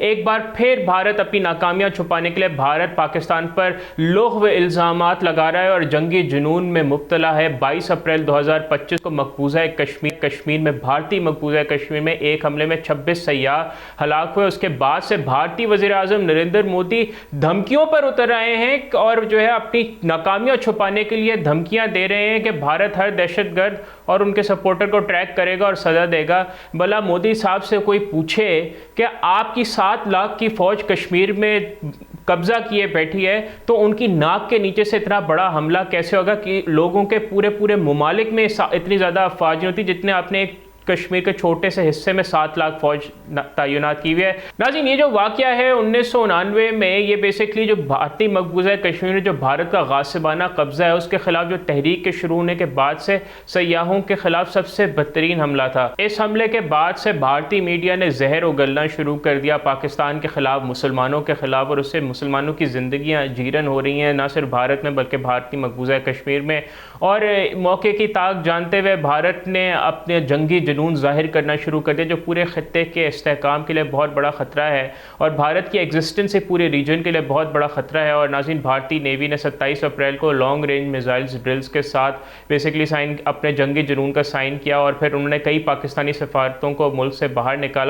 एक बार फिर भारत अपनी नाकामियां छुपाने के लिए भारत पाकिस्तान पर लौह व इल्ज़ामात लगा रहा है और जंगी जुनून में मुब्तला है। 22 अप्रैल 2025 को मकबूजा कश्मीर में भारतीय मकबूजा कश्मीर में एक हमले में 26 सय्याह हलाक हुए। उसके बाद से भारतीय वज़ीर आज़म नरेंद्र मोदी धमकियों पर उतर आए हैं और जो है अपनी नाकामियां छुपाने के लिए धमकियां दे रहे हैं कि भारत हर दहशतगर्द और उनके सपोर्टर को ट्रैक करेगा और सज़ा देगा। भला मोदी साहब से कोई पूछे कि आपकी 7 लाख की फ़ौज कश्मीर में कब्जा किए बैठी है तो उनकी नाक के नीचे से इतना बड़ा हमला कैसे होगा कि लोगों के पूरे मुमालिक में इतनी ज़्यादा अफवाज नहीं होती जितने आपने एक कश्मीर के छोटे से हिस्से में 7 लाख फौज तैनात की हुई है। नाज़रीन, ये जो वाक़या है 1999 में, ये बेसिकली जो भारतीय मकबूजा कश्मीर में जो भारत का गासिबाना कब्ज़ा है उसके खिलाफ जो तहरीक के शुरू होने के बाद से सयाहों के खिलाफ सबसे बदतरीन हमला था। इस हमले के बाद से भारतीय मीडिया ने जहर उगलना शुरू कर दिया पाकिस्तान के खिलाफ, मुसलमानों के खिलाफ, और उससे मुसलमानों की ज़िंदगियाँ जीरन हो रही हैं, ना सिर्फ भारत में बल्कि भारतीय मकबूजा कश्मीर में। और मौके की ताक जानते हुए भारत ने अपने जंगी जुनून जाहिर करना शुरू कर दिया जो पूरे खत्ते के इस्तेहकाम के लिए बहुत बड़ा ख़तरा है और भारत की एग्जिस्टेंस से पूरे रीजन के लिए बहुत बड़ा ख़तरा है। और नाज़रीन, भारतीय नेवी ने 27 अप्रैल को लॉन्ग रेंज मिसाइल्स ड्रिल्स के साथ बेसिकली अपने जंगी जुनून का साइन किया और फिर उन्होंने कई पाकिस्तानी सफारतों को मुल्क से बाहर निकाला।